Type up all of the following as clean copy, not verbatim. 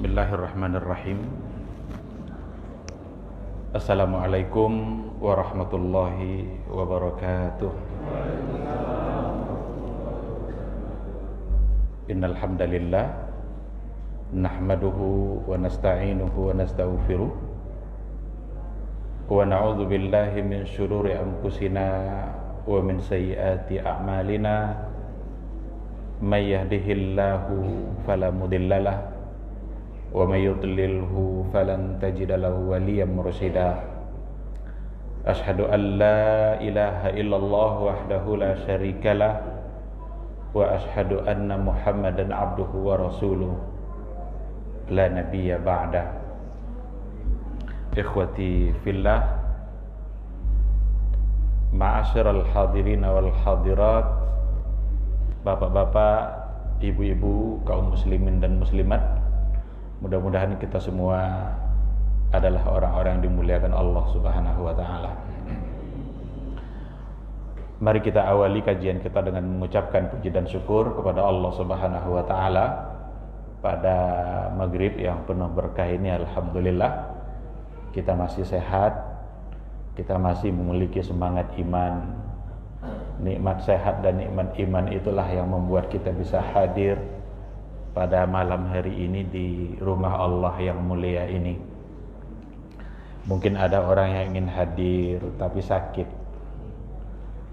Bismillahirrahmanirrahim. Assalamualaikum warahmatullahi wabarakatuh. Innal hamdalillah nahmaduhu wa nasta'inuhu wa nastaghfiruh wa na'udzu billahi min syururi anfusina wa min sayyiati a'malina. May yahdihillahu fala mudhillalah wa may yudlilhu falan tajida lahu waliyyan mursyida. Asyhadu an la ilaha illallah wahdahu la syarikalah wa asyhadu anna Muhammadan abduhu wa rasuluh la nabiyya ba'da. Ikhwati fillah, ma'asyiral hadirin wal hadirat, bapak-bapak, ibu-ibu, kaum muslimin dan muslimat, mudah-mudahan kita semua adalah orang-orang yang dimuliakan Allah Subhanahu wa taala. Mari kita awali kajian kita dengan mengucapkan puji dan syukur kepada Allah Subhanahu wa taala pada maghrib yang penuh berkah ini. Alhamdulillah kita masih sehat, kita masih memiliki semangat iman. Nikmat sehat dan nikmat iman itulah yang membuat kita bisa hadir pada malam hari ini di rumah Allah yang mulia ini. Mungkin ada orang yang ingin hadir tapi sakit,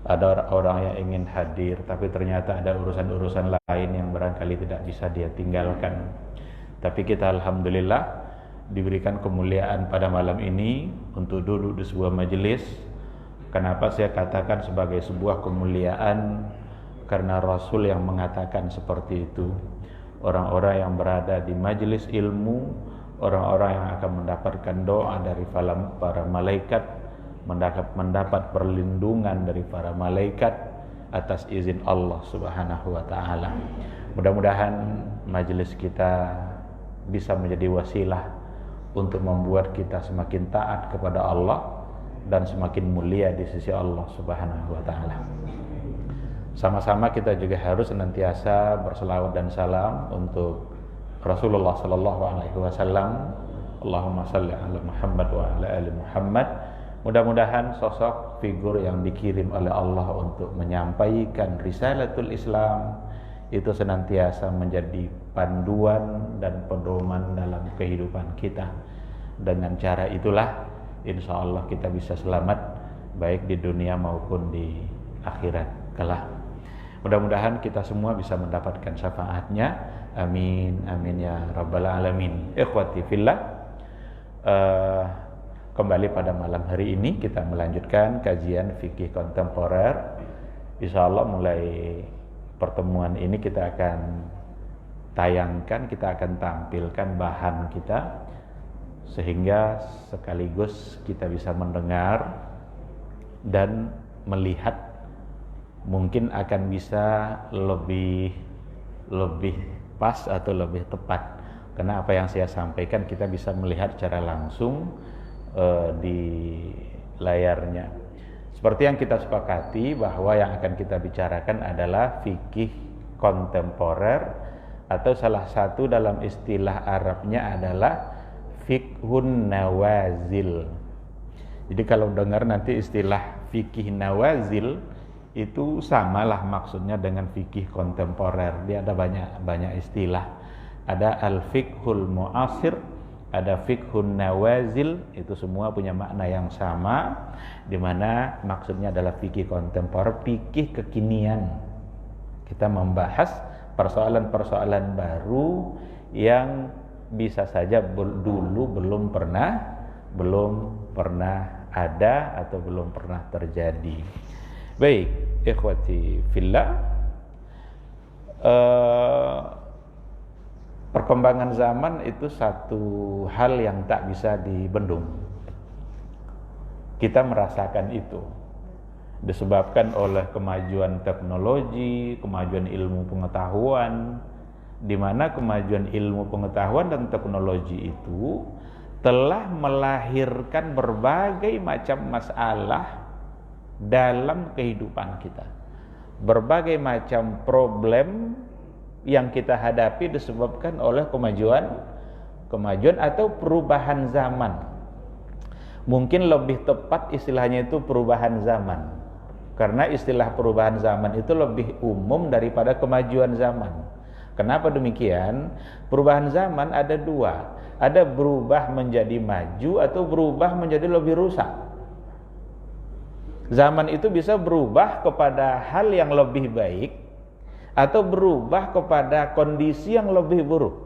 ada orang yang ingin hadir tapi ternyata ada urusan-urusan lain yang barangkali tidak bisa dia tinggalkan. Tapi kita alhamdulillah diberikan kemuliaan pada malam ini untuk duduk di sebuah majelis. Kenapa saya katakan sebagai sebuah kemuliaan? Karena Rasul yang mengatakan seperti itu. Orang-orang yang berada di majelis ilmu, orang-orang yang akan mendapatkan doa dari para malaikat, mendapat perlindungan dari para malaikat atas izin Allah Subhanahu wa taala. Mudah-mudahan majelis kita bisa menjadi wasilah untuk membuat kita semakin taat kepada Allah dan semakin mulia di sisi Allah Subhanahu wa taala. Sama-sama kita juga harus senantiasa berselawat dan salam untuk Rasulullah sallallahu alaihi wasallam. Allahumma shalli ala Muhammad wa ala ali Muhammad. Mudah-mudahan sosok figur yang dikirim oleh Allah untuk menyampaikan risalatul Islam itu senantiasa menjadi panduan dan pedoman dalam kehidupan kita. Dengan cara itulah insya Allah kita bisa selamat baik di dunia maupun di akhirat kelak. Mudah-mudahan kita semua bisa mendapatkan syafaatnya. Amin, amin ya rabbal alamin. Ikhwati fillah, kembali pada malam hari ini kita melanjutkan kajian fikih kontemporer. Insya Allah mulai pertemuan ini kita akan tayangkan, kita akan tampilkan bahan kita, sehingga sekaligus kita bisa mendengar dan melihat, mungkin akan bisa lebih pas atau lebih tepat, karena apa yang saya sampaikan kita bisa melihat secara langsung di layarnya. Seperti yang kita sepakati bahwa yang akan kita bicarakan adalah fikih kontemporer, atau salah satu dalam istilah Arabnya adalah fiqhun nawazil. Jadi kalau dengar nanti istilah fikih nawazil itu samalah maksudnya dengan fikih kontemporer. Dia ada banyak istilah. Ada al-fiqhul mu'asir, ada fiqhun nawazil, itu semua punya makna yang sama, di mana maksudnya adalah fikih kontemporer, fikih kekinian. Kita membahas persoalan-persoalan baru yang bisa saja dulu belum pernah ada atau belum pernah terjadi. Baik, ikhwati fillah, perkembangan zaman itu satu hal yang tak bisa dibendung. Kita merasakan itu disebabkan oleh kemajuan teknologi, kemajuan ilmu pengetahuan, di mana kemajuan ilmu pengetahuan dan teknologi itu telah melahirkan berbagai macam masalah dalam kehidupan kita. Berbagai macam problem yang kita hadapi disebabkan oleh kemajuan kemajuan atau perubahan zaman. Mungkin lebih tepat istilahnya itu perubahan zaman, karena istilah perubahan zaman itu lebih umum daripada kemajuan zaman. Kenapa demikian? Perubahan zaman ada dua, ada berubah menjadi maju atau berubah menjadi lebih rusak. Zaman itu bisa berubah kepada hal yang lebih baik atau berubah kepada kondisi yang lebih buruk.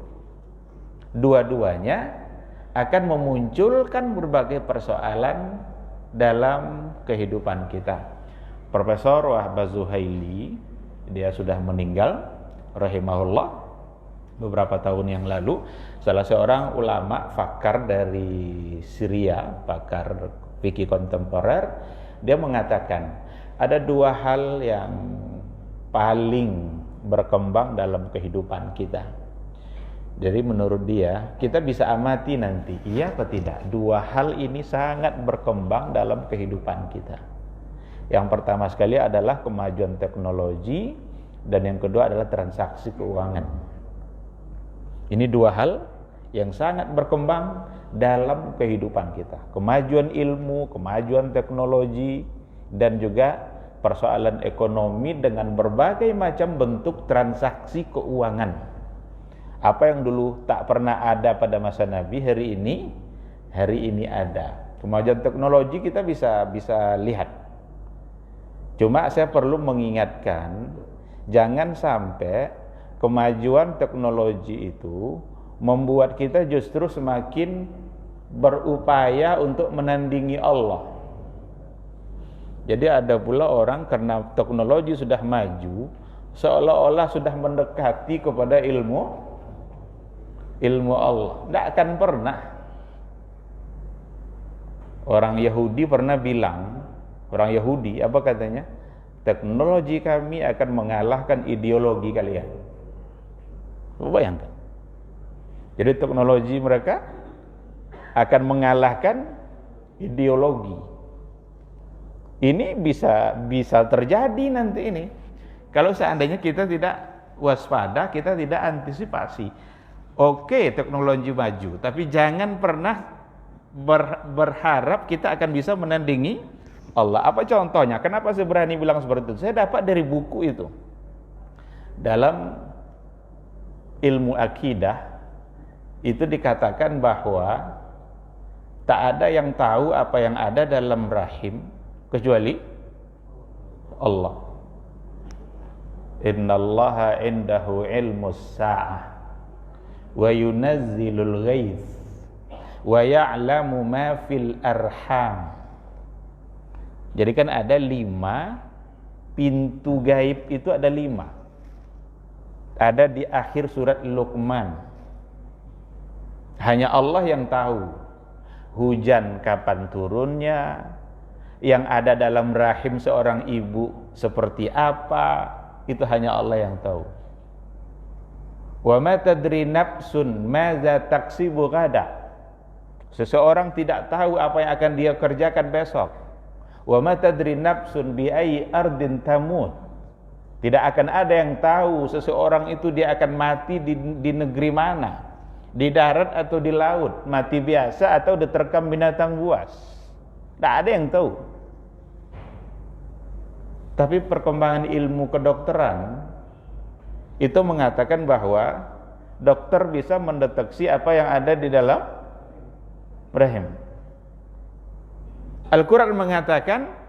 Dua-duanya akan memunculkan berbagai persoalan dalam kehidupan kita. Profesor Wahbah Zuhaili, dia sudah meninggal rahimahullah beberapa tahun yang lalu, salah seorang ulama fakar dari Syria, pakar fikih kontemporer. Dia mengatakan ada dua hal yang paling berkembang dalam kehidupan kita. Jadi menurut dia, kita bisa amati nanti, iya atau tidak, dua hal ini sangat berkembang dalam kehidupan kita. Yang pertama sekali adalah kemajuan teknologi, dan yang kedua adalah transaksi keuangan. Ini dua hal yang sangat berkembang dalam kehidupan kita. Kemajuan ilmu, kemajuan teknologi, dan juga persoalan ekonomi dengan berbagai macam bentuk transaksi keuangan. Apa yang dulu tak pernah ada pada masa Nabi, hari ini ada. Kemajuan teknologi kita bisa lihat. Cuma saya perlu mengingatkan, jangan sampai kemajuan teknologi itu membuat kita justru semakin berupaya untuk menandingi Allah. Jadi ada pula orang karena teknologi sudah maju, seolah-olah sudah mendekati kepada ilmu Allah. Tidak akan pernah. Orang Yahudi pernah bilang, orang Yahudi apa katanya? Teknologi kami akan mengalahkan ideologi kalian. Bayangkan. Jadi teknologi mereka akan mengalahkan ideologi. Ini bisa terjadi nanti ini. Kalau seandainya kita tidak waspada, kita tidak antisipasi. Oke, teknologi maju, tapi jangan pernah berharap kita akan bisa menandingi Allah. Apa contohnya? Kenapa saya berani bilang seperti itu? Saya dapat dari buku itu. Dalam ilmu akidah itu dikatakan bahwa tak ada yang tahu apa yang ada dalam rahim kecuali Allah. Innallaha indahu ilmus sa'ah wa yunazzilul ghaits wa ya'lamu ma fil arham. Jadi kan ada 5 pintu gaib, itu ada 5. Ada di akhir surat Luqman. Hanya Allah yang tahu hujan kapan turunnya, yang ada dalam rahim seorang ibu seperti apa, itu hanya Allah yang tahu. Wa ma tadri nafsun madza taksibu ghadan. Seseorang tidak tahu apa yang akan dia kerjakan besok. Wa ma tadri nafsun bi ayyi ardin tamut. Tidak akan ada yang tahu seseorang itu dia akan mati di negeri mana, di darat atau di laut, mati biasa atau diterkam binatang buas. Tidak ada yang tahu. Tapi perkembangan ilmu kedokteran itu mengatakan bahwa dokter bisa mendeteksi apa yang ada di dalam rahim. Al-Quran mengatakan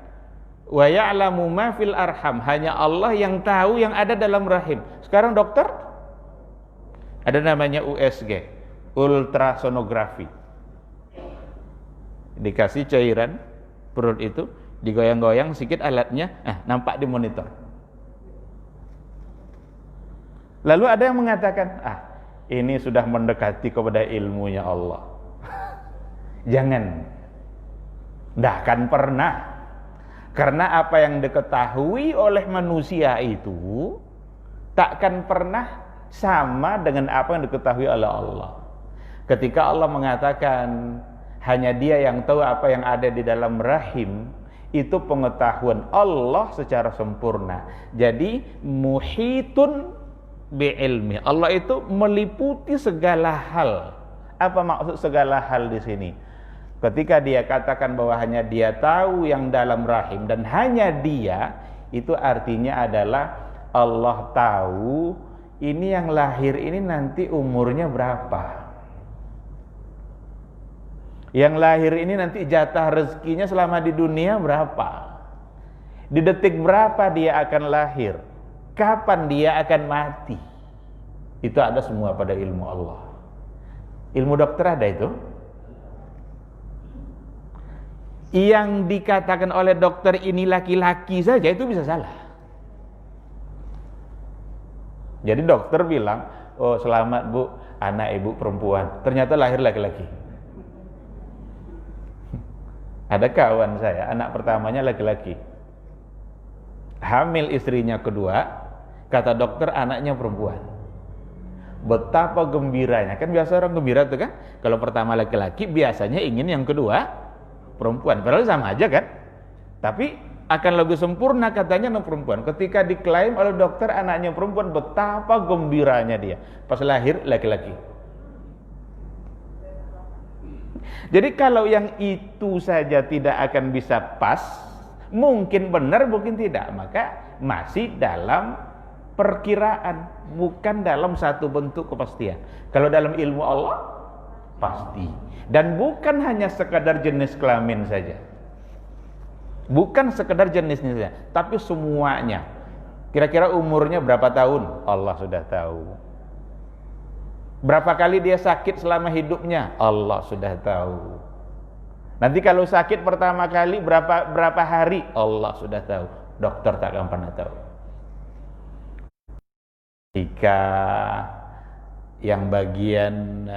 wa ya'lamu ma fil arham, hanya Allah yang tahu yang ada dalam rahim. Sekarang dokter ada namanya USG, ultrasonografi. Dikasih cairan perut itu, digoyang-goyang sedikit alatnya, nampak di monitor. Lalu ada yang mengatakan, ini sudah mendekati kepada ilmunya Allah. Jangan. Tidak akan pernah. Karena apa yang diketahui oleh manusia itu takkan pernah sama dengan apa yang diketahui oleh Allah. Ketika Allah mengatakan hanya Dia yang tahu apa yang ada di dalam rahim, itu pengetahuan Allah secara sempurna. Jadi muhitun bi'ilmi, Allah itu meliputi segala hal Apa maksud segala hal di sini? Ketika dia katakan bahwa hanya dia tahu yang dalam rahim dan hanya dia, itu artinya adalah Allah tahu ini yang lahir ini nanti umurnya berapa. Yang lahir ini nanti jatah rezekinya selama di dunia berapa. Di detik berapa dia akan lahir. Kapan dia akan mati. Itu ada semua pada ilmu Allah. Ilmu dokter ada itu. Yang dikatakan oleh dokter ini laki-laki saja itu bisa salah. Jadi dokter bilang, oh selamat bu, anak ibu perempuan. Ternyata lahir laki-laki. Ada kawan saya, anak pertamanya laki-laki. Hamil istrinya kedua, kata dokter anaknya perempuan. Betapa gembiranya. Kan biasa orang gembira tuh kan, kalau pertama laki-laki biasanya ingin yang kedua perempuan. Padahal sama aja kan. Tapi akan lebih sempurna katanya anak perempuan. Ketika diklaim oleh dokter anaknya perempuan, betapa gembiranya dia. Pas lahir laki-laki. Jadi kalau yang itu saja tidak akan bisa pas, mungkin benar mungkin tidak, maka masih dalam perkiraan, bukan dalam satu bentuk kepastian. Kalau dalam ilmu Allah pasti, dan bukan hanya sekadar jenis kelamin saja, bukan sekadar jenisnya saja, tapi semuanya. Kira-kira umurnya berapa tahun Allah sudah tahu. Berapa kali dia sakit selama hidupnya Allah sudah tahu. Nanti kalau sakit pertama kali berapa hari Allah sudah tahu. Dokter tak akan pernah tahu. Jika yang bagian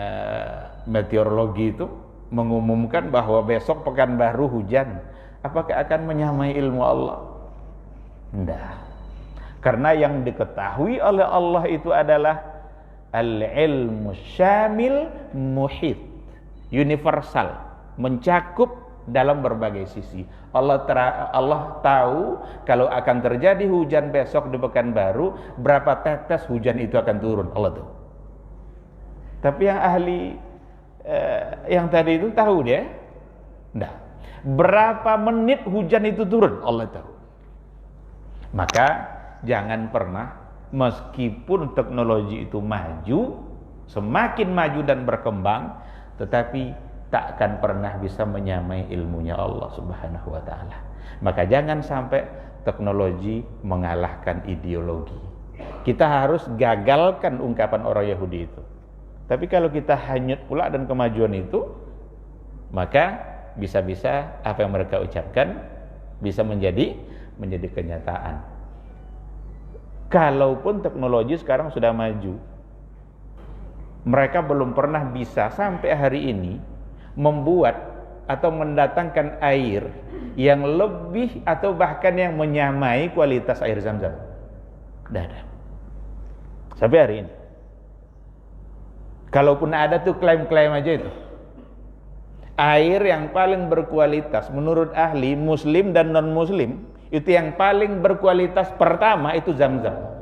meteorologi itu mengumumkan bahwa besok Pekanbaru hujan, apakah akan menyamai ilmu Allah? Tidak. Karena yang diketahui oleh Allah itu adalah al-ilmu syamil muhit, universal, mencakup dalam berbagai sisi. Allah tahu kalau akan terjadi hujan besok di Pekanbaru, berapa tetes hujan itu akan turun, Allah tahu. Tapi yang ahli yang tadi itu tahu dia? Enggak. Berapa menit hujan itu turun, Allah tahu. Maka jangan pernah, meskipun teknologi itu maju, semakin maju dan berkembang, tetapi tak akan pernah bisa menyamai ilmunya Allah Subhanahu wa ta'ala. Maka jangan sampai teknologi mengalahkan ideologi. Kita harus gagalkan ungkapan orang Yahudi itu. Tapi kalau kita hanyut pula dan kemajuan itu, maka bisa-bisa apa yang mereka ucapkan bisa menjadi kenyataan. Kalaupun teknologi sekarang sudah maju, mereka belum pernah bisa sampai hari ini membuat atau mendatangkan air yang lebih atau bahkan yang menyamai kualitas air Zam-Zam. Tidak ada sampai hari ini. Kalaupun ada tuh klaim-klaim aja itu, air yang paling berkualitas menurut ahli muslim dan non muslim, itu yang paling berkualitas pertama itu Zam-Zam.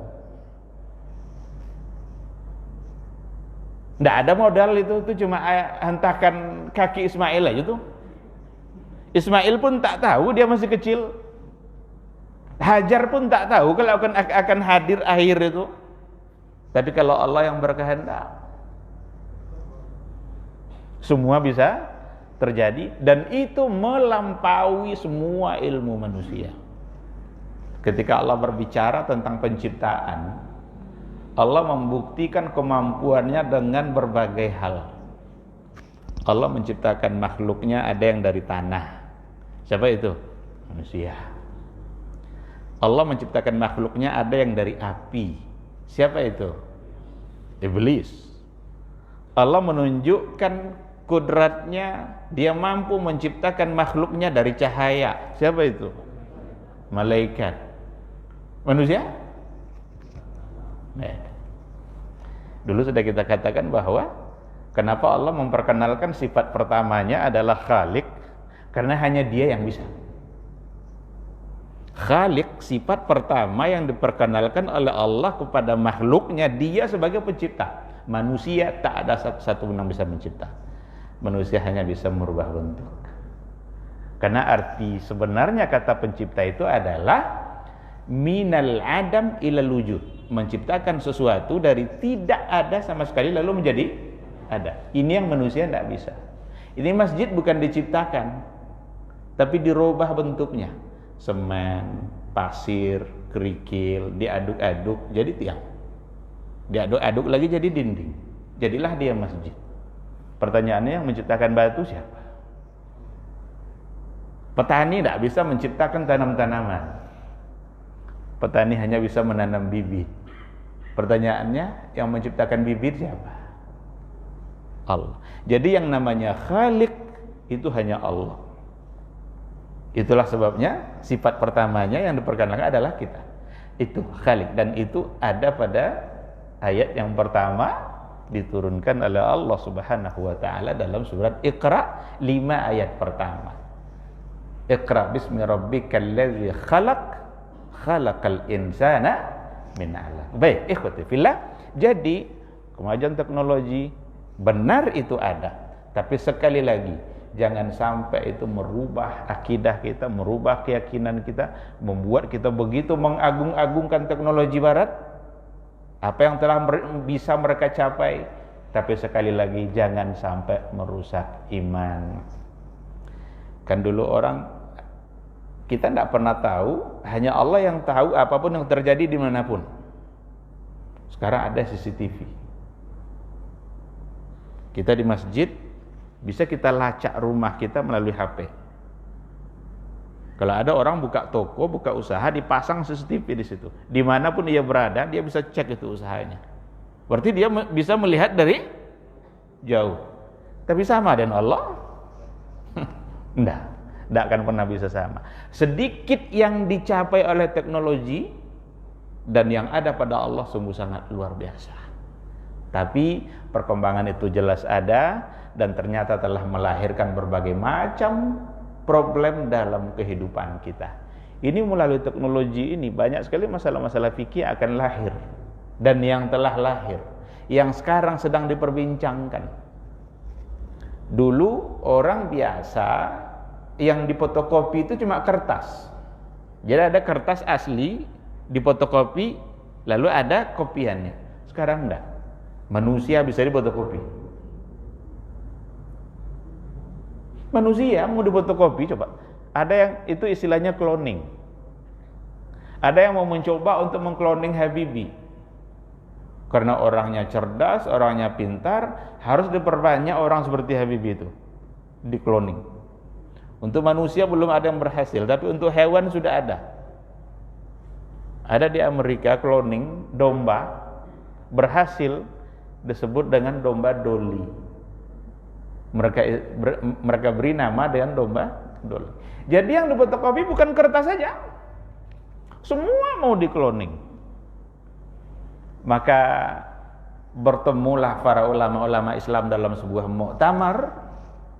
Nggak ada modal itu cuma hentakan kaki Ismail aja tuh. Ismail pun tak tahu, dia masih kecil. Hajar pun tak tahu kalau akan hadir air itu. Tapi kalau Allah yang berkehendak, semua bisa terjadi, dan itu melampaui semua ilmu manusia. Ketika Allah berbicara tentang penciptaan, Allah membuktikan kemampuannya dengan berbagai hal. Allah menciptakan makhluknya, ada yang dari tanah. Siapa itu? Manusia. Allah menciptakan makhluknya, ada yang dari api. Siapa itu? Iblis. Allah menunjukkan kudratnya, dia mampu menciptakan makhluknya dari cahaya. Siapa itu? Malaikat. Manusia? Dulu sudah kita katakan bahwa kenapa Allah memperkenalkan sifat pertamanya adalah Khalik, karena hanya dia yang bisa. Khalik, sifat pertama yang diperkenalkan oleh Allah kepada makhluknya, dia sebagai pencipta. Manusia tak ada satu pun yang bisa mencipta. Manusia hanya bisa merubah bentuk. Karena arti sebenarnya kata pencipta itu adalah minal adam ilal wujud, menciptakan sesuatu dari tidak ada sama sekali lalu menjadi ada. Ini yang manusia tidak bisa. Ini masjid bukan diciptakan, tapi dirubah bentuknya. Semen, pasir, kerikil, diaduk-aduk jadi tiang, diaduk-aduk lagi jadi dinding, jadilah dia masjid. Pertanyaannya, yang menciptakan batu siapa? Petani tidak bisa menciptakan tanam-tanaman. Petani hanya bisa menanam bibit. Pertanyaannya, yang menciptakan bibit siapa? Allah. Jadi yang namanya Khalik itu hanya Allah. Itulah sebabnya sifat pertamanya yang diperkenalkan adalah kita. Itu Khalik, dan itu ada pada ayat yang pertama diturunkan oleh Allah Subhanahu wa taala dalam surat Iqra, 5 ayat pertama. Iqra bismi rabbikal ladzi khalaq, khalaqal insana min 'alaq. Baik, ikhwati fillah. Jadi kemajuan teknologi benar itu ada, tapi sekali lagi jangan sampai itu merubah akidah kita, merubah keyakinan kita, membuat kita begitu mengagung-agungkan teknologi barat, apa yang telah bisa mereka capai, tapi sekali lagi jangan sampai merusak iman. Kan dulu orang, kita tidak pernah tahu, hanya Allah yang tahu apapun yang terjadi dimanapun. Sekarang ada CCTV. Kita di masjid bisa kita lacak rumah kita melalui HP. Kalau ada orang buka toko, buka usaha, dipasang CCTV di situ. Dimanapun dia berada, dia bisa cek itu usahanya. Berarti dia bisa melihat dari jauh. Tapi sama dengan Allah? Tidak akan pernah bisa sama. Sedikit yang dicapai oleh teknologi dan yang ada pada Allah sungguh sangat luar biasa. Tapi perkembangan itu jelas ada, dan ternyata telah melahirkan berbagai macam problem dalam kehidupan kita. Ini melalui teknologi ini banyak sekali masalah-masalah fikih akan lahir, dan yang telah lahir, yang sekarang sedang diperbincangkan. Dulu orang biasa yang difotokopi itu cuma kertas. Jadi ada kertas asli difotokopi, lalu ada kopiannya. Sekarang enggak. Manusia bisa difotokopi. Manusia mau difotokopi, coba. Ada yang itu istilahnya cloning. Ada yang mau mencoba untuk mengcloning Habibie. Karena orangnya cerdas, orangnya pintar, harus diperbanyak orang seperti Habibie itu. Di-cloning. Untuk manusia belum ada yang berhasil, tapi untuk hewan sudah ada. Ada di Amerika cloning domba, berhasil, disebut dengan domba Dolly. Mereka beri nama dengan domba Dolly. Jadi yang difotokopi bukan kertas saja, semua mau di-cloning. Maka bertemulah para ulama-ulama Islam dalam sebuah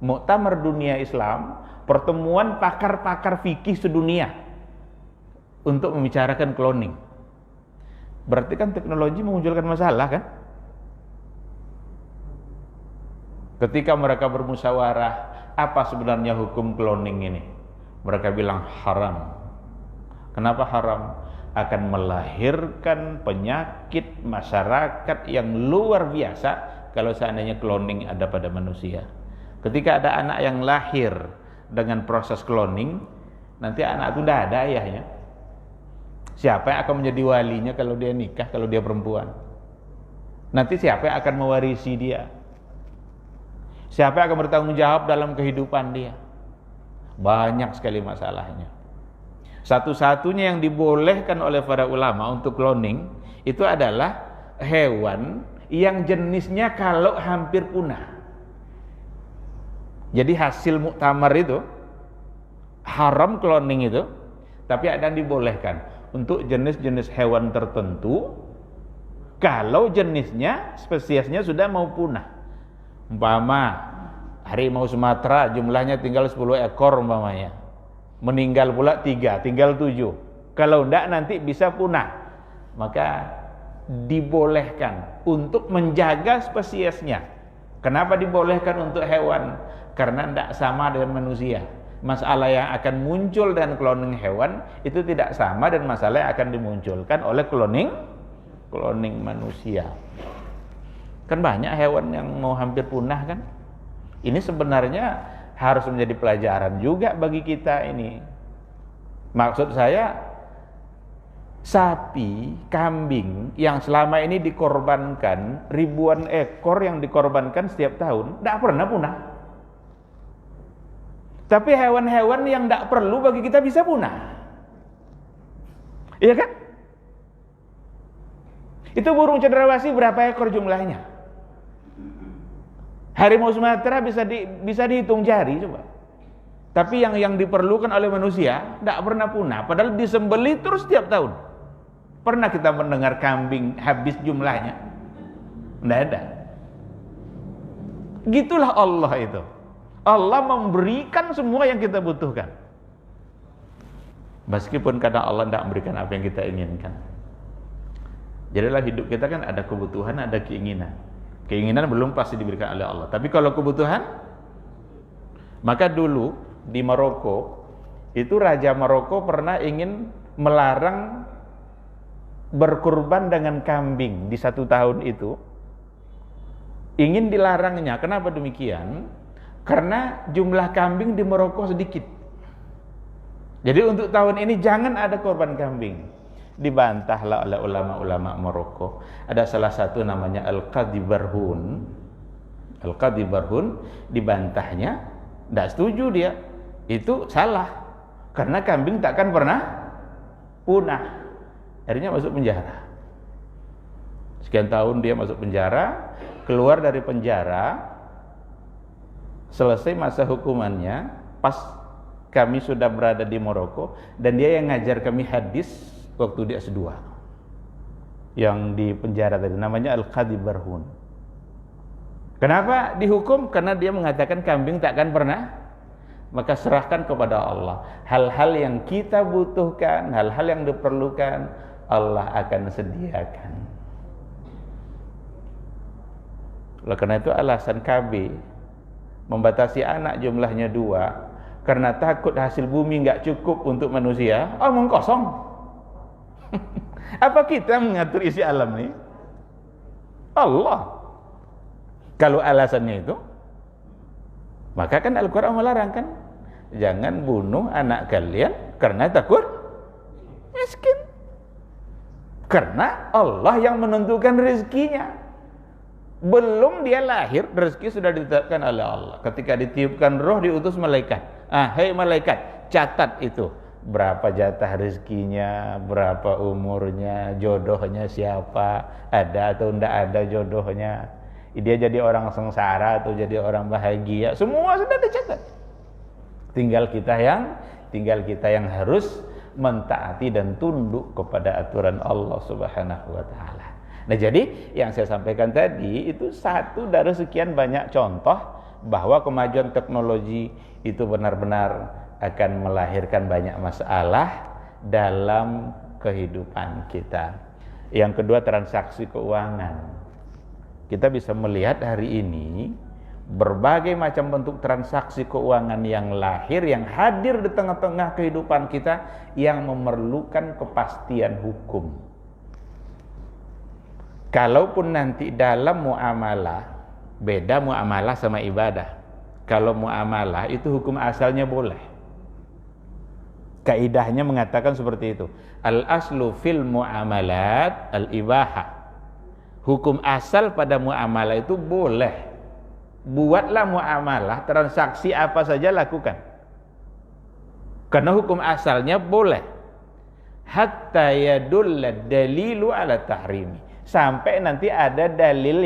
muktamar dunia Islam, pertemuan pakar-pakar fikih sedunia untuk membicarakan cloning. Berarti kan teknologi memunculkan masalah kan? Ketika mereka bermusyawarah, apa sebenarnya hukum cloning ini? Mereka bilang haram. Kenapa haram? Akan melahirkan penyakit masyarakat yang luar biasa kalau seandainya cloning ada pada manusia. Ketika ada anak yang lahir dengan proses cloning, nanti anak itu tidak ada ayahnya. Siapa yang akan menjadi walinya kalau dia nikah, kalau dia perempuan? Nanti siapa yang akan mewarisi dia? Siapa yang akan bertanggung jawab dalam kehidupan dia? Banyak sekali masalahnya. Satu-satunya yang dibolehkan oleh para ulama untuk cloning itu adalah hewan yang jenisnya kalau hampir punah. Jadi hasil muktamar itu haram cloning itu, tapi ada yang dibolehkan untuk jenis-jenis hewan tertentu kalau jenisnya, spesiesnya sudah mau punah. Umpama harimau Sumatera jumlahnya tinggal 10 ekor umpamanya, meninggal pula 3, tinggal 7. Kalau enggak nanti bisa punah. Maka dibolehkan untuk menjaga spesiesnya. Kenapa dibolehkan untuk hewan? Karena tidak sama dengan manusia. Masalah yang akan muncul dengan cloning hewan itu tidak sama dengan masalah yang akan dimunculkan oleh cloning manusia. Kan banyak hewan yang mau hampir punah kan. Ini sebenarnya harus menjadi pelajaran juga bagi kita ini. Maksud saya, sapi, kambing yang selama ini dikorbankan, ribuan ekor yang dikorbankan setiap tahun, tidak pernah punah. Tapi hewan-hewan yang tidak perlu bagi kita bisa punah. Iya kan? Itu burung cendrawasih berapa ekor jumlahnya? Harimau Sumatera bisa dihitung jari coba. Tapi yang diperlukan oleh manusia tidak pernah punah, padahal disembelih terus setiap tahun. Pernah kita mendengar kambing habis jumlahnya? Tidak ada. Gitulah Allah itu. Allah memberikan semua yang kita butuhkan. Meskipun kadang Allah tidak memberikan apa yang kita inginkan. Jadi dalam hidup kita kan ada kebutuhan, ada keinginan. Keinginan belum pasti diberikan oleh Allah. Tapi kalau kebutuhan, maka dulu di Maroko, itu Raja Maroko pernah ingin melarang berkurban dengan kambing di 1 tahun itu. Ingin dilarangnya. Kenapa demikian? Karena jumlah kambing di Maroko sedikit. Jadi untuk tahun ini jangan ada korban kambing. Dibantahlah oleh ulama-ulama Maroko. Ada salah satu namanya Al-Qadhi Barhun. Al-Qadhi Barhun dibantahnya, tidak setuju dia. Itu salah. Karena kambing takkan pernah punah. Akhirnya masuk penjara. Sekian tahun dia masuk penjara, keluar dari penjara, selesai masa hukumannya, pas kami sudah berada di Maroko, dan dia yang ngajar kami hadis waktu dia S2. Yang di penjara tadi namanya Al-Qadhi Barhun. Kenapa dihukum? Karena dia mengatakan kambing takkan pernah. Maka serahkan kepada Allah. Hal-hal yang kita butuhkan, hal-hal yang diperlukan, Allah akan sediakan. Oleh karena itu alasan KB membatasi anak jumlahnya 2 karena takut hasil bumi nggak cukup untuk manusia. Omong kosong. Apa kita mengatur isi alam ini? Allah. Kalau alasannya itu, maka kan Al-Quran melarang kan, jangan bunuh anak kalian karena takut miskin. Karena Allah yang menentukan rezekinya. Belum dia lahir, rezeki sudah ditetapkan oleh Allah. Ketika ditiupkan roh, diutus malaikat. Hei malaikat, catat itu. Berapa jatah rezekinya, berapa umurnya, jodohnya siapa, ada atau tidak ada jodohnya. Dia jadi orang sengsara atau jadi orang bahagia, semua sudah dicatat. Tinggal kita yang harus mentaati dan tunduk kepada aturan Allah Subhanahu wa taala. Nah, jadi yang saya sampaikan tadi itu satu dari sekian banyak contoh bahwa kemajuan teknologi itu benar-benar akan melahirkan banyak masalah dalam kehidupan kita. Yang kedua, transaksi keuangan. Kita bisa melihat hari ini berbagai macam bentuk transaksi keuangan yang lahir, yang hadir di tengah-tengah kehidupan kita, yang memerlukan kepastian hukum. Kalaupun nanti dalam muamalah, beda muamalah sama ibadah. Kalau muamalah itu hukum asalnya boleh. Kaidahnya mengatakan seperti itu. Al-aslu fil muamalat al-ibahah. Hukum asal pada muamalah itu boleh. Buatlah muamalah, transaksi apa saja lakukan. Karena hukum asalnya boleh. Hatta yadulla dalilu ala tahrimi. Sampai nanti ada dalil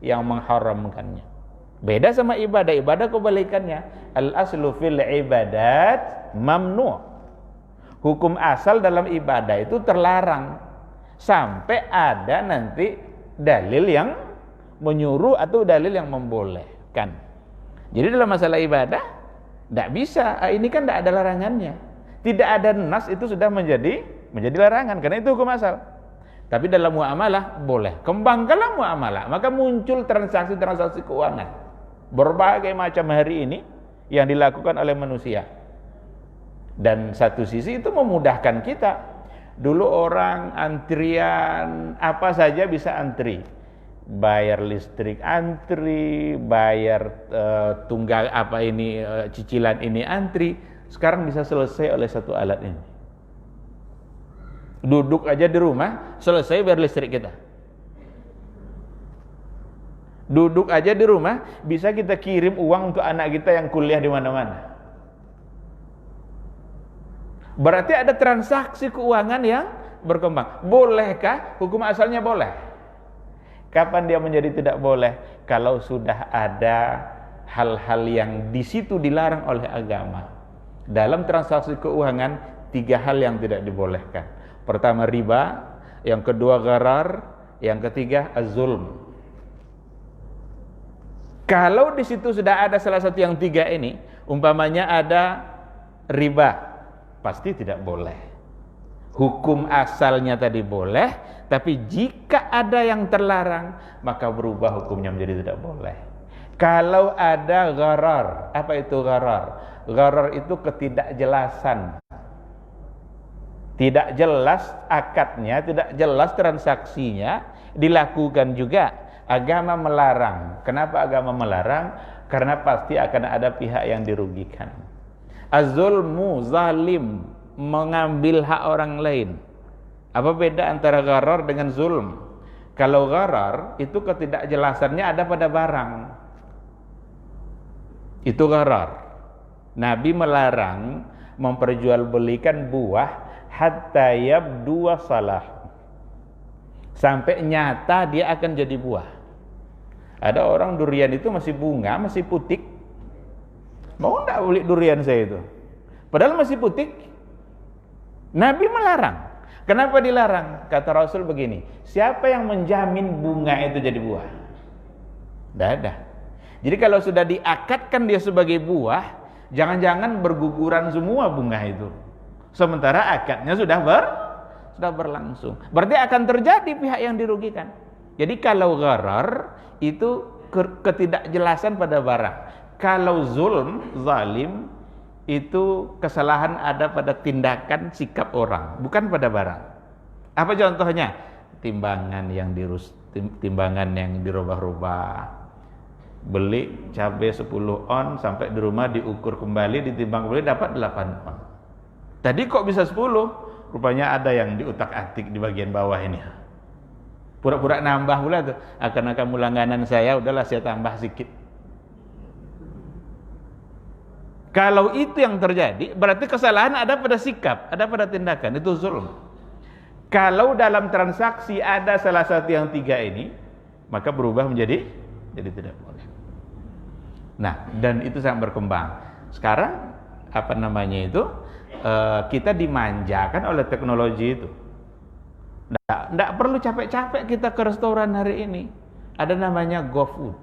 yang mengharamkannya. Beda sama ibadah. Ibadah kebalikannya. Al-aslu fil ibadat mamnu'. Hukum asal dalam ibadah itu terlarang. Sampai ada nanti dalil yang menyuruh atau dalil yang membolehkan. Jadi dalam masalah ibadah tidak bisa, ini kan tidak ada larangannya. Tidak ada nas itu sudah menjadi larangan, karena itu hukum asal. Tapi dalam muamalah boleh. Kembangkanlah muamalah, maka muncul transaksi-transaksi keuangan berbagai macam hari ini yang dilakukan oleh manusia. Dan satu sisi itu memudahkan kita. Dulu orang antrian apa saja bisa antri. Bayar listrik antri, bayar tunggal cicilan ini antri. Sekarang bisa selesai oleh satu alat ini. Duduk aja di rumah, selesai bayar listrik kita. Duduk aja di rumah, bisa kita kirim uang untuk anak kita yang kuliah di mana-mana. Berarti ada transaksi keuangan yang berkembang. Bolehkah? Hukum asalnya boleh. Kapan dia menjadi tidak boleh? Kalau sudah ada hal-hal yang di situ dilarang oleh agama. Dalam transaksi keuangan, 3 hal yang tidak dibolehkan. Pertama riba, yang kedua gharar, yang ketiga az-zulm. Kalau di situ sudah ada salah satu yang 3 ini, umpamanya ada riba, pasti tidak boleh. Hukum asalnya tadi boleh, tapi jika ada yang terlarang, maka berubah hukumnya menjadi tidak boleh. Kalau ada gharar, apa itu gharar? Gharar itu ketidakjelasan. Tidak jelas akadnya, tidak jelas transaksinya, dilakukan juga. Agama melarang. Kenapa agama melarang? Karena pasti akan ada pihak yang dirugikan. Az-zulmu, zalim, mengambil hak orang lain. Apa beda antara gharar dengan zulm? Kalau gharar, itu ketidakjelasannya ada pada barang. Itu gharar. Nabi melarang memperjualbelikan buah hatta yabdu salah, sampai nyata dia akan jadi buah. Ada orang durian itu masih bunga, masih putik, mau enggak beli durian saya itu? Padahal masih putik. Nabi melarang. Kenapa dilarang? Kata Rasul begini, siapa yang menjamin bunga itu jadi buah? Tidak ada. Jadi kalau sudah diakadkan dia sebagai buah, jangan-jangan berguguran semua bunga itu. Sementara akadnya sudah berlangsung. Berarti akan terjadi pihak yang dirugikan. Jadi kalau gharar itu ketidakjelasan pada barang. Kalau zulm, zalim, itu kesalahan ada pada tindakan sikap orang, bukan pada barang. Apa contohnya? Timbangan yang dirubah-rubah. Beli cabai 10 on, sampai di rumah diukur kembali, ditimbang kembali dapat 8 on. Tadi kok bisa 10? Rupanya ada yang diutak-atik di bagian bawah ini. Pura-pura nambah pula tuh. Karena kamu langganan saya, udahlah saya tambah sedikit. Kalau itu yang terjadi, berarti kesalahan ada pada sikap, ada pada tindakan. Itu zulm. Kalau dalam transaksi ada salah satu yang 3 ini, maka berubah menjadi tidak boleh. Nah, dan itu sangat berkembang. Sekarang kita dimanjakan oleh teknologi itu. Nggak perlu capek-capek kita ke restoran hari ini. Ada namanya GoFood.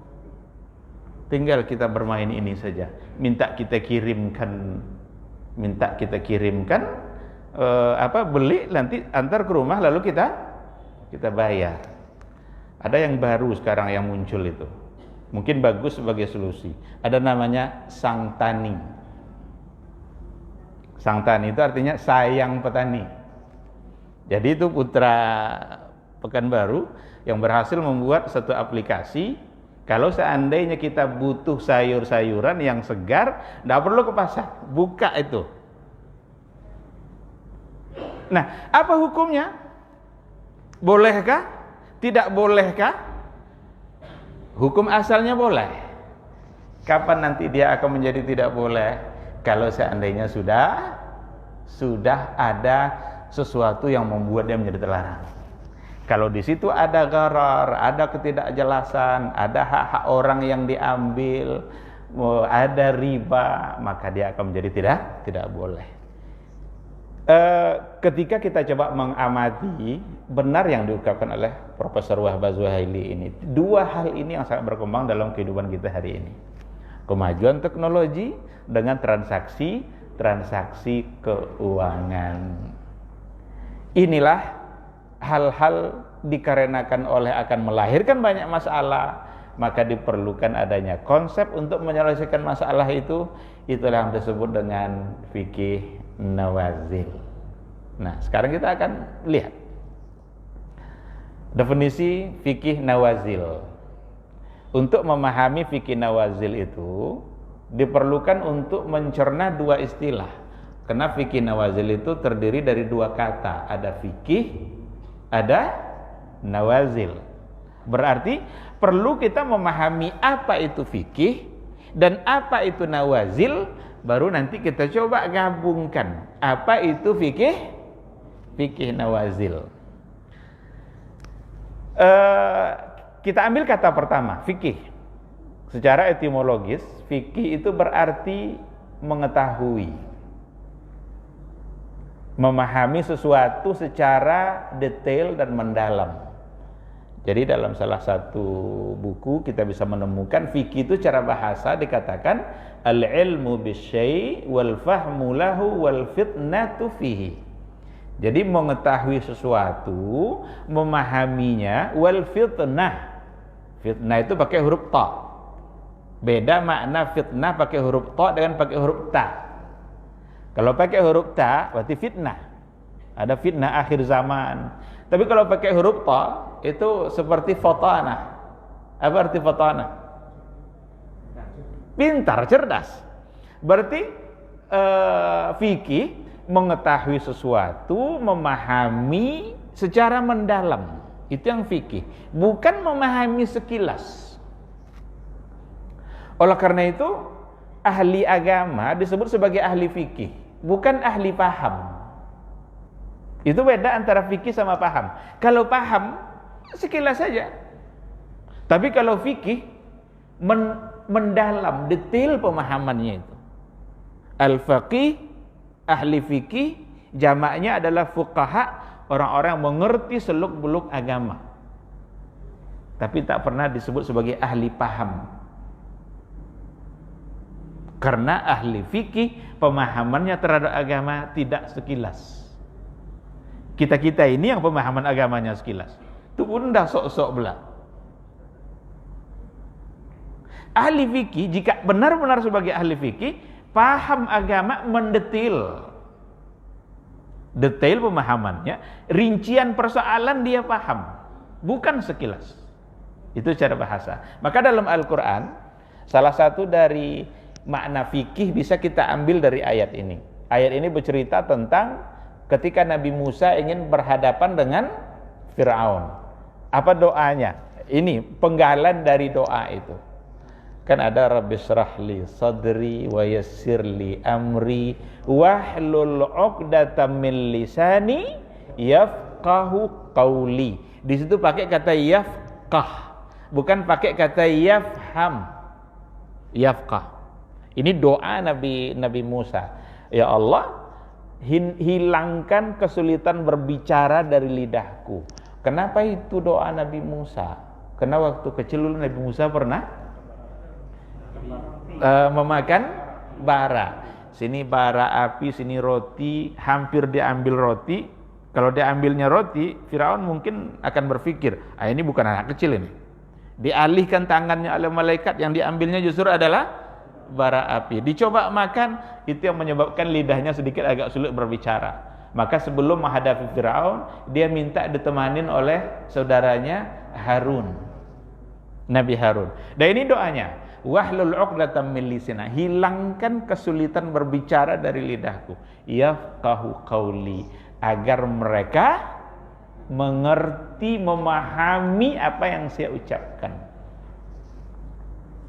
Tinggal kita bermain ini saja. Minta kita kirimkan, beli nanti antar ke rumah lalu kita bayar. Ada yang baru sekarang yang muncul itu. Mungkin bagus sebagai solusi. Ada namanya Sang Tani. Sang Tani itu artinya sayang petani. Jadi itu putra Pekanbaru yang berhasil membuat satu aplikasi. Kalau seandainya kita butuh sayur-sayuran yang segar, tidak perlu ke pasar, buka itu. Nah, apa hukumnya? Bolehkah? Tidak bolehkah? Hukum asalnya boleh. Kapan nanti dia akan menjadi tidak boleh? Kalau seandainya sudah ada sesuatu yang membuat dia menjadi terlarang. Kalau di situ ada gharar, ada ketidakjelasan, ada hak-hak orang yang diambil, ada riba, maka dia akan menjadi tidak boleh. Ketika kita coba mengamati benar yang diungkapkan oleh Profesor Wahbah Zuhaili ini, 2 hal ini yang sangat berkembang dalam kehidupan kita hari ini. Kemajuan teknologi dengan transaksi keuangan. Inilah hal-hal dikarenakan oleh akan melahirkan banyak masalah, maka diperlukan adanya konsep untuk menyelesaikan masalah itu. Itulah yang disebut dengan fikih nawazil. Nah, sekarang kita akan lihat definisi fikih nawazil. Untuk memahami fikih nawazil itu diperlukan untuk mencerna dua istilah. Karena fikih nawazil itu terdiri dari dua kata, ada fikih, ada nawazil. Berarti perlu kita memahami apa itu fikih dan apa itu nawazil, baru nanti kita coba gabungkan apa itu fikih nawazil. Kita ambil kata pertama, fikih. Secara etimologis, fikih itu berarti mengetahui, memahami sesuatu secara detail dan mendalam. Jadi dalam salah satu buku kita bisa menemukan fikih itu cara bahasa dikatakan al-ilmu bisyai' wal fahmu lahu wal fitnatu fihi. Jadi mengetahui sesuatu, memahaminya, wal fitnah. Fitnah itu pakai huruf ta. Beda makna fitnah pakai huruf ta dengan pakai huruf ta. Kalau pakai huruf ta berarti fitnah. Ada fitnah akhir zaman. Tapi kalau pakai huruf ta itu seperti fatana. Apa arti fatana? Pintar, cerdas. Berarti fikih mengetahui sesuatu, memahami secara mendalam. Itu yang fikih, bukan memahami sekilas. Oleh karena itu, ahli agama disebut sebagai ahli fikih, bukan ahli paham. Itu beda antara fikih sama paham. Kalau paham, sekilas saja. Tapi kalau fikih, mendalam, detail pemahamannya itu. Al-faqih, ahli fikih, jamaknya adalah fuqaha, orang-orang yang mengerti seluk-beluk agama. Tapi tak pernah disebut sebagai ahli paham. Karena ahli fikih, pemahamannya terhadap agama tidak sekilas. Kita-kita ini yang pemahaman agamanya sekilas, itu pun dah sok-sok belah. Ahli fikih, jika benar-benar sebagai ahli fikih, paham agama mendetil, detail pemahamannya, rincian persoalan dia paham, bukan sekilas. Itu cara bahasa. Maka dalam Al-Quran, salah satu dari makna fikih bisa kita ambil dari ayat ini. Ayat ini bercerita tentang ketika Nabi Musa ingin berhadapan dengan Fir'aun. Apa doanya? Ini penggalan dari doa itu. Kan ada Rabbishrahli sadri wa yassirli amri wahlul 'uqdatam min lisani yafqahu qawli. Di situ pakai kata yafqah, bukan pakai kata yafham. Yafqah. Ini doa Nabi Musa. Ya Allah, hilangkan kesulitan berbicara dari lidahku. Kenapa itu doa Nabi Musa? Karena waktu kecil dulu Nabi Musa pernah memakan bara. Sini bara api, sini roti, hampir diambil roti. Kalau diambilnya roti, Firaun mungkin akan berpikir, ini bukan anak kecil ini. Dialihkan tangannya oleh malaikat, yang diambilnya justru adalah bara api. Dicoba makan, itu yang menyebabkan lidahnya sedikit agak sulit berbicara. Maka sebelum menghadapi Firaun, dia minta ditemanin oleh saudaranya Harun, Nabi Harun. Dan ini doanya, wahlul 'uqdatam min lisani, hilangkan kesulitan berbicara dari lidahku, yafqahu qawli, agar mereka mengerti, memahami apa yang saya ucapkan.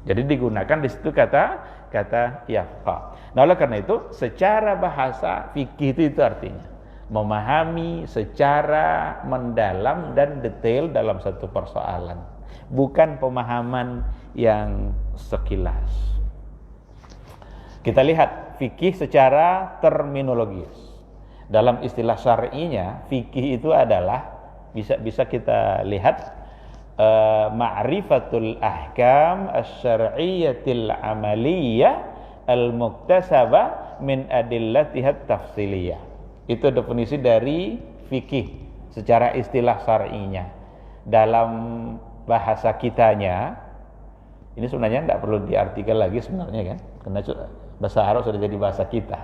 Jadi digunakan di situ kata yafqah. Nah, oleh karena itu secara bahasa fikih itu artinya memahami secara mendalam dan detail dalam satu persoalan, bukan pemahaman yang sekilas. Kita lihat fikih secara terminologis. Dalam istilah syar'inya, fikih itu adalah bisa kita lihat ma'rifatul ahkam asy-syar'iyyatil amaliyah al-muktasabah min adillatihat tafsiliyah. Itu definisi dari fikih secara istilah syar'inya. Dalam bahasa kitanya, ini sebenarnya tidak perlu diartikan lagi sebenarnya kan, karena bahasa Arab sudah jadi bahasa kita.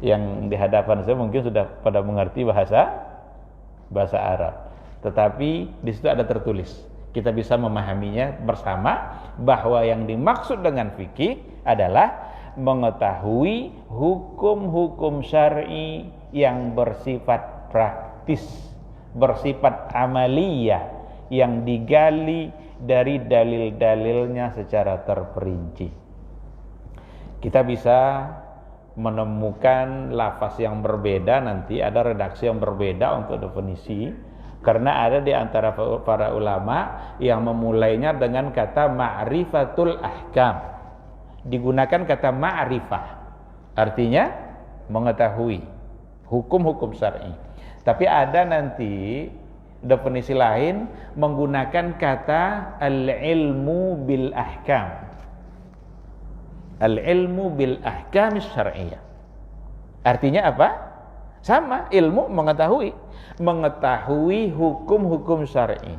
Yang di hadapan saya mungkin sudah pada mengerti bahasa Arab, tetapi di situ ada tertulis. Kita bisa memahaminya bersama bahwa yang dimaksud dengan fikih adalah mengetahui hukum-hukum syar'i yang bersifat praktis, bersifat amaliyah, yang digali dari dalil-dalilnya secara terperinci. Kita bisa menemukan lafaz yang berbeda, nanti ada redaksi yang berbeda untuk definisi, karena ada di antara para ulama yang memulainya dengan kata ma'rifatul ahkam. Digunakan kata ma'rifah, artinya mengetahui hukum-hukum syar'i. Tapi ada nanti definisi lain menggunakan kata al-ilmu bil ahkam. Al-ilmu bil ahkam syar'iyyah. Artinya apa? Sama, ilmu mengetahui hukum-hukum syar'i.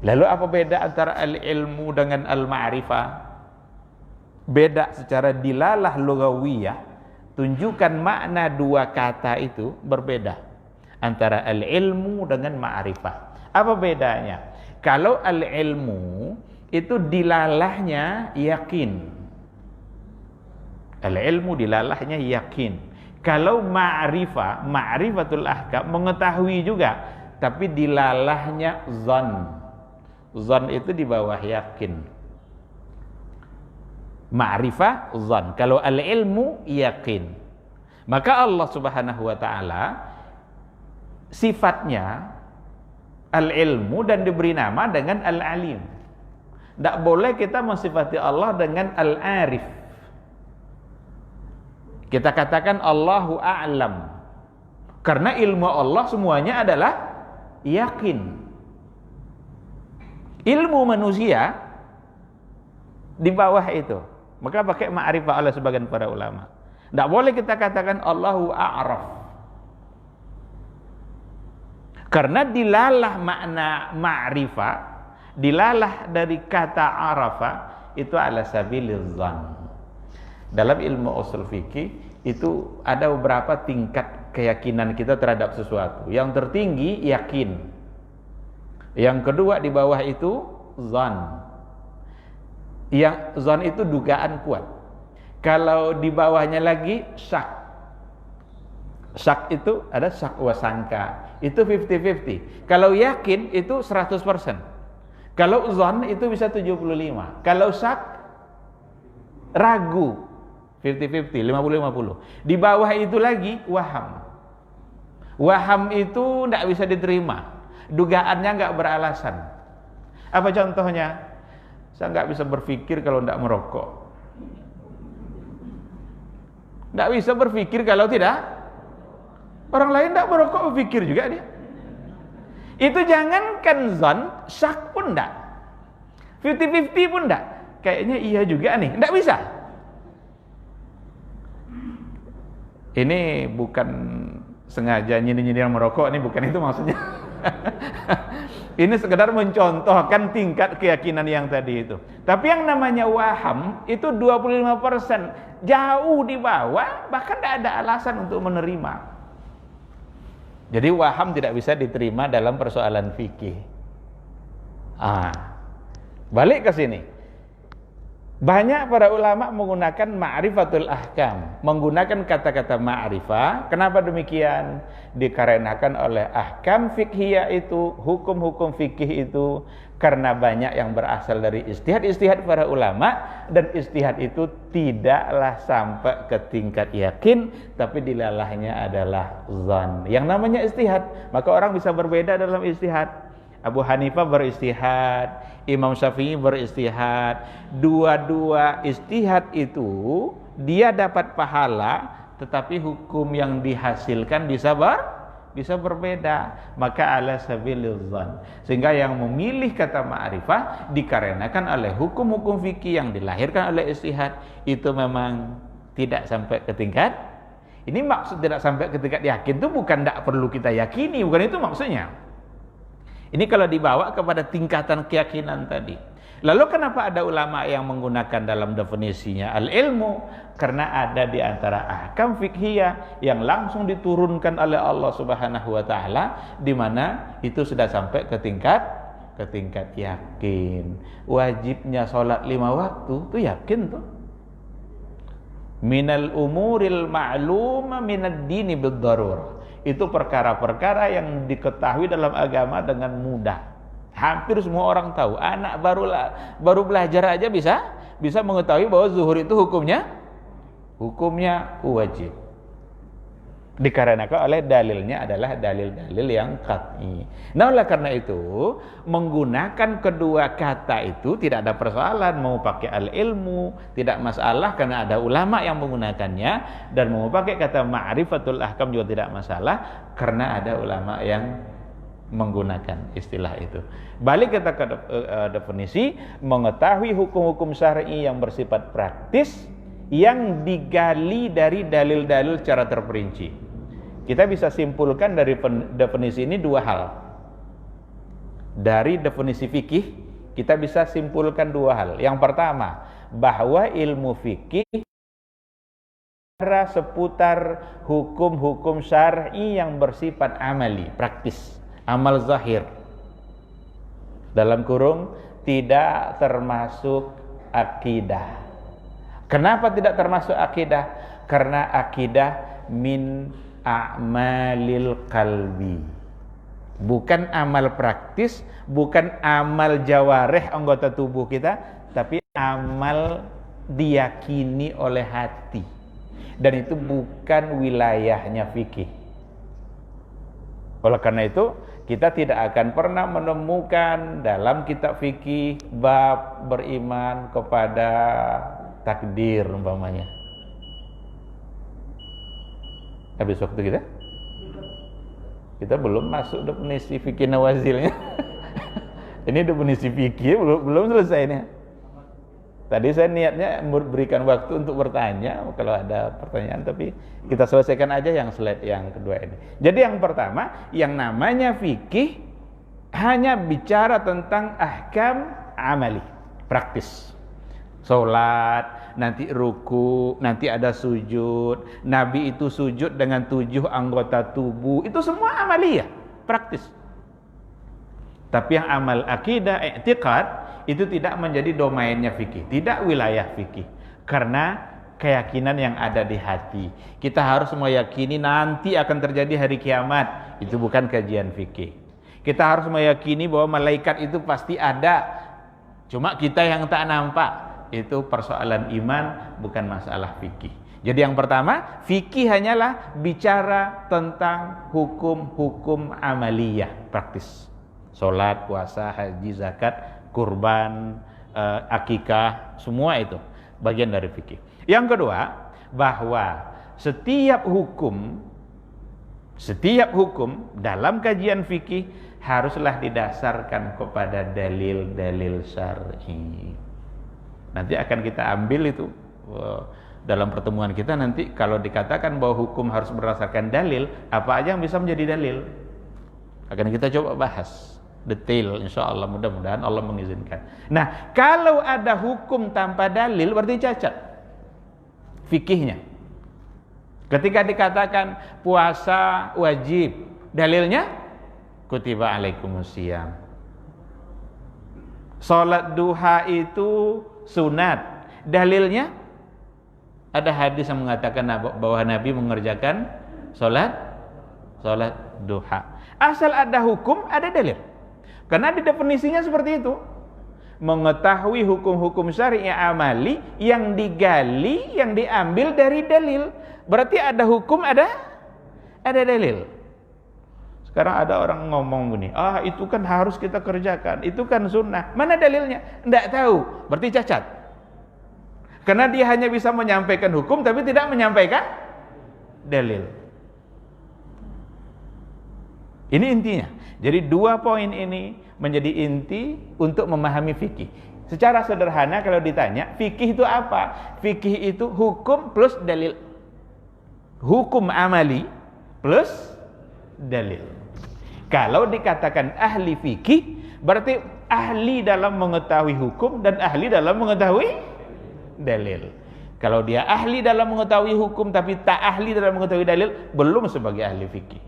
Lalu apa beda antara al-ilmu dengan al-ma'rifah? Beda secara dilalah lugawiyah, tunjukkan makna dua kata itu berbeda antara al-ilmu dengan ma'rifah. Apa bedanya? Kalau al-ilmu itu dilalahnya yakin. Al-ilmu dilalahnya yakin. Kalau ma'rifah, ma'rifatul ahkam, mengetahui juga, tapi dilalahnya zon. Zon itu di bawah yakin. Ma'rifah zon. Kalau al-ilmu yakin. Maka Allah Subhanahu wa taala sifatnya al-ilmu dan diberi nama dengan al-alim. Tidak boleh kita mensifati Allah dengan al-arif. Kita katakan Allahu a'lam, karena ilmu Allah semuanya adalah yakin. Ilmu manusia di bawah itu. Maka pakai ma'rifah oleh sebagian para ulama. Tidak boleh kita katakan Allahu a'raf, karena dilalah makna ma'rifah, dilalah dari kata arafa itu ala sabiliz zan. Dalam ilmu usul fikih itu ada beberapa tingkat keyakinan kita terhadap sesuatu. Yang tertinggi yakin. Yang kedua di bawah itu zan. Yang zan itu dugaan kuat. Kalau di bawahnya lagi syak. Syak itu ada syak wa sangka. Itu 50-50. Kalau yakin itu 100%. Kalau zan itu bisa 75. Kalau syak ragu 50-50, 50-50. Di bawah itu lagi waham. Waham itu tidak bisa diterima. Dugaannya nggak beralasan. Apa contohnya? Saya nggak bisa berpikir kalau tidak merokok. Tidak bisa berpikir kalau tidak. Orang lain tidak merokok berpikir juga dia. Itu jangankan zon, syak pun tidak. 50-50 pun tidak. Kayaknya iya juga nih. Tidak bisa. Ini bukan sengaja nyindir-nyindir merokok, ini bukan itu maksudnya. Ini sekedar mencontohkan tingkat keyakinan yang tadi itu. Tapi yang namanya waham itu 25%, jauh di bawah, bahkan tidak ada alasan untuk menerima. Jadi waham tidak bisa diterima dalam persoalan fikih. Balik ke sini. Banyak para ulama menggunakan ma'rifatul ahkam, menggunakan kata-kata ma'rifah. Kenapa demikian? Dikarenakan oleh ahkam fikhiyah itu, hukum-hukum fikih itu, karena banyak yang berasal dari ijtihad para ulama, dan ijtihad itu tidaklah sampai ke tingkat yakin, tapi dilalahnya adalah zan. Yang namanya ijtihad, maka orang bisa berbeda dalam ijtihad. Abu Hanifah beristihad, Imam Syafi'i beristihad. Dua-dua istihad itu dia dapat pahala, tetapi hukum yang dihasilkan bisa berbeda. Maka ala sabiliz zan. Sehingga yang memilih kata ma'rifah dikarenakan oleh hukum-hukum fikih yang dilahirkan oleh istihad itu memang tidak sampai ke tingkat Ini maksud tidak sampai ke tingkat yakin itu bukan tidak perlu kita yakini, bukan itu maksudnya. Ini kalau dibawa kepada tingkatan keyakinan tadi. Lalu kenapa ada ulama yang menggunakan dalam definisinya al-ilmu? Karena ada di antara ahkam fikhiyah yang langsung diturunkan oleh Allah Subhanahu wa taala, di mana itu sudah sampai ke tingkat yakin. Wajibnya sholat 5 waktu itu yakin tuh. Minal umuril ma'luma minad dini bid-darurah. Itu perkara-perkara yang diketahui dalam agama dengan mudah. Hampir semua orang tahu. Anak baru belajar aja bisa mengetahui bahwa zuhur itu hukumnya wajib. Dikarenakan oleh dalilnya adalah dalil-dalil yang qat'i. Nah, oleh karena itu menggunakan kedua kata itu tidak ada persoalan. Mau pakai al-ilmu tidak masalah karena ada ulama yang menggunakannya, dan mau pakai kata ma'rifatul ahkam juga tidak masalah karena ada ulama yang menggunakan istilah itu. Balik kita ke definisi, mengetahui hukum-hukum syar'i yang bersifat praktis yang digali dari dalil-dalil secara terperinci. Kita bisa simpulkan dari definisi ini 2 hal. Dari definisi fikih kita bisa simpulkan 2 hal. Yang pertama, bahwa ilmu fikih seputar hukum-hukum syar'i yang bersifat amali, praktis, amal zahir. Dalam kurung tidak termasuk akidah. Kenapa tidak termasuk akidah? Karena akidah min a'malil qalbi. Bukan amal praktis, bukan amal jawareh anggota tubuh kita, tapi amal diyakini oleh hati. Dan itu bukan wilayahnya fikih. Oleh karena itu, kita tidak akan pernah menemukan dalam kitab fikih bab beriman kepada takdir umpamanya. Habis waktu kita belum masuk definisi fikih nawazilnya. Ini definisi fikih belum selesai nih. Tadi saya niatnya berikan waktu untuk bertanya kalau ada pertanyaan, tapi kita selesaikan aja yang slide yang kedua ini. Jadi yang pertama, yang namanya fikih hanya bicara tentang ahkam amali, praktis. Salat, nanti ruku, nanti ada sujud. Nabi itu sujud dengan 7 anggota tubuh. Itu semua amaliyah, praktis. Tapi yang amal akidah, i'tiqad, itu tidak menjadi domainnya fikih, tidak wilayah fikih. Karena keyakinan yang ada di hati. Kita harus meyakini nanti akan terjadi hari kiamat. Itu bukan kajian fikih. Kita harus meyakini bahwa malaikat itu pasti ada. Cuma kita yang tak nampak. Itu persoalan iman, bukan masalah fikih. Jadi yang pertama, fikih hanyalah bicara tentang hukum-hukum amaliyah, praktis. Salat, puasa, haji, zakat, kurban, akikah, semua itu bagian dari fikih. Yang kedua, bahwa setiap hukum dalam kajian fikih haruslah didasarkan kepada dalil-dalil syar'i. Nanti akan kita ambil itu dalam pertemuan kita nanti. Kalau dikatakan bahwa hukum harus berdasarkan dalil, apa aja yang bisa menjadi dalil akan kita coba bahas detail, insya Allah, mudah-mudahan Allah mengizinkan. Nah, kalau ada hukum tanpa dalil berarti cacat fikihnya. Ketika dikatakan puasa wajib, dalilnya kutiba alaikumusiyam. Salat duha itu sunat, dalilnya ada hadis yang mengatakan bahwa Nabi mengerjakan salat duha. Asal ada hukum, ada dalil. Karena di definisinya seperti itu. Mengetahui hukum-hukum syar'i amali yang digali, yang diambil dari dalil. Berarti ada hukum, ada dalil. Sekarang ada orang ngomong begini, itu kan harus kita kerjakan, itu kan sunnah. Mana dalilnya? Tidak tahu, berarti cacat. Karena dia hanya bisa menyampaikan hukum tapi tidak menyampaikan dalil. Ini intinya. Jadi 2 poin ini menjadi inti untuk memahami fikih. Secara sederhana kalau ditanya, fikih itu apa? Fikih itu hukum plus dalil. hukum amali plus dalil. Kalau dikatakan ahli fikih, berarti ahli dalam mengetahui hukum dan ahli dalam mengetahui dalil. Kalau dia ahli dalam mengetahui hukum tapi tak ahli dalam mengetahui dalil, belum sebagai ahli fikih.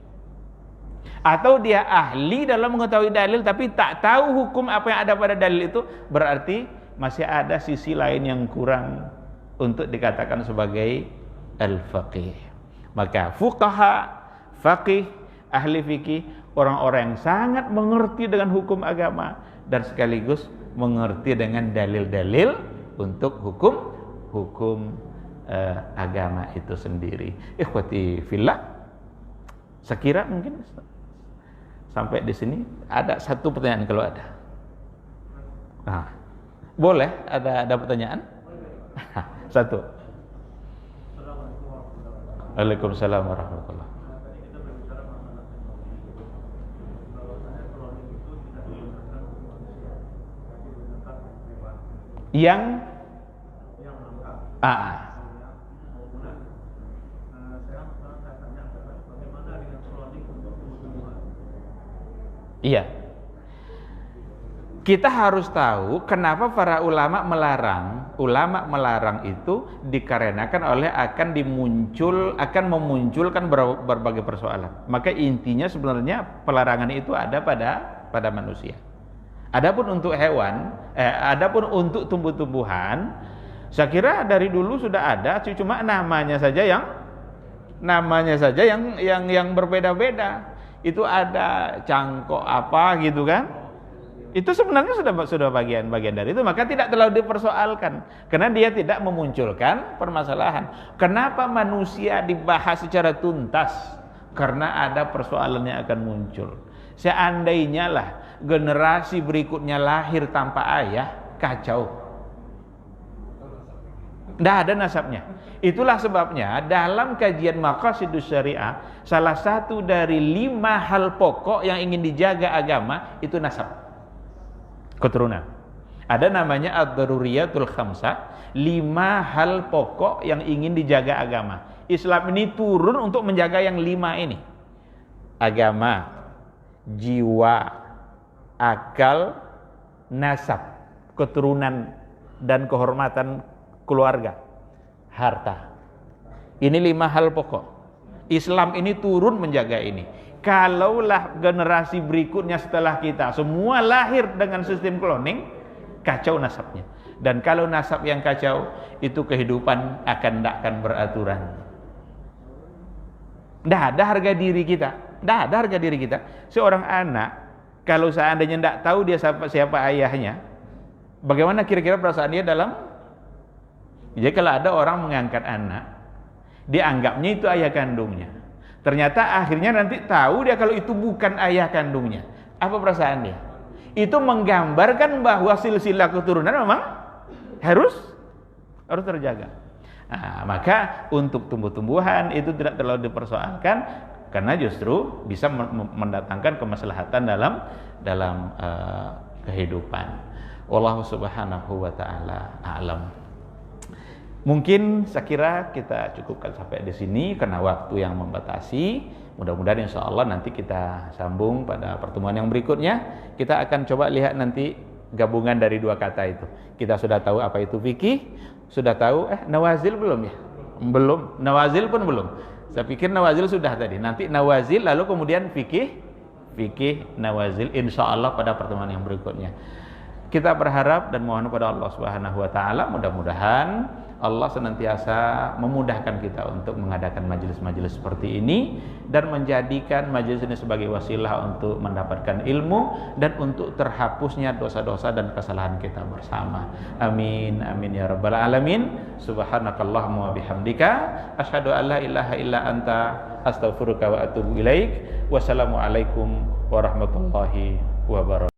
Atau dia ahli dalam mengetahui dalil tapi tak tahu hukum apa yang ada pada dalil itu, berarti masih ada sisi lain yang kurang untuk dikatakan sebagai al-faqih. Maka fuqaha, faqih, ahli fikih, orang-orang yang sangat mengerti dengan hukum agama dan sekaligus mengerti dengan dalil-dalil untuk hukum agama itu sendiri. Ikhwati fillah, sekira mungkin sampai di sini ada satu pertanyaan kalau ada. Nah, boleh ada pertanyaan? Satu. Waalaikumsalam warahmatullahi. Yang iya, kita harus tahu kenapa para ulama melarang itu dikarenakan oleh akan memunculkan berbagai persoalan. Maka intinya sebenarnya pelarangan itu ada pada manusia. Adapun untuk hewan, adapun untuk tumbuh-tumbuhan, saya kira dari dulu sudah ada, cuma namanya saja yang berbeda-beda. Itu ada cangkok apa gitu kan? Itu sebenarnya sudah bagian dari itu, maka tidak terlalu dipersoalkan karena dia tidak memunculkan permasalahan. Kenapa manusia dibahas secara tuntas? Karena ada persoalan yang akan muncul. Seandainya lah generasi berikutnya lahir tanpa ayah, kacau. Tidak ada nasabnya. Itulah sebabnya dalam kajian Maqasidus Syariah, salah satu dari 5 hal pokok yang ingin dijaga agama itu nasab, keturunan. Ada namanya ad-daruriyatul khamsah, 5 hal pokok yang ingin dijaga agama. Islam ini turun untuk menjaga yang 5 ini. Agama, jiwa, akal, nasab, keturunan dan kehormatan keluarga, harta. Ini 5 hal pokok. Islam ini turun menjaga ini. Kalaulah generasi berikutnya setelah kita semua lahir dengan sistem cloning, kacau nasabnya. Dan kalau nasab yang kacau, itu kehidupan tidak akan beraturan. Tidak ada harga diri kita. Tidak ada harga diri kita. Seorang anak, kalau seandainya tidak tahu dia siapa ayahnya, bagaimana kira-kira perasaan dia dalam? Jadi kalau ada orang mengangkat anak, dianggapnya itu ayah kandungnya. Ternyata akhirnya nanti tahu dia kalau itu bukan ayah kandungnya. Apa perasaan dia? Itu menggambarkan bahwa silsilah keturunan memang harus terjaga. Nah, maka untuk tumbuh-tumbuhan itu tidak terlalu dipersoalkan karena justru bisa mendatangkan kemaslahatan dalam kehidupan. Wallahu subhanahu wa ta'ala a'lam. Mungkin saya kira kita cukupkan sampai di sini karena waktu yang membatasi. Mudah-mudahan insya Allah nanti kita sambung pada pertemuan yang berikutnya. Kita akan coba lihat nanti gabungan dari 2 kata itu. Kita sudah tahu apa itu fikih, sudah tahu nawazil belum ya? Belum, nawazil pun belum. Saya pikir nawazil sudah tadi. Nanti nawazil lalu kemudian fikih nawazil insya Allah pada pertemuan yang berikutnya. Kita berharap dan mohon kepada Allah Subhanahu wa taala mudah-mudahan Allah senantiasa memudahkan kita untuk mengadakan majelis-majelis seperti ini dan menjadikan majelis ini sebagai wasilah untuk mendapatkan ilmu dan untuk terhapusnya dosa-dosa dan kesalahan kita bersama. Amin amin ya rabbal alamin. Subhanakallahumma wa bihamdika asyhadu an la ilaha illa anta astaghfiruka wa atubu ilaik. Wassalamualaikum warahmatullahi wabarakatuh.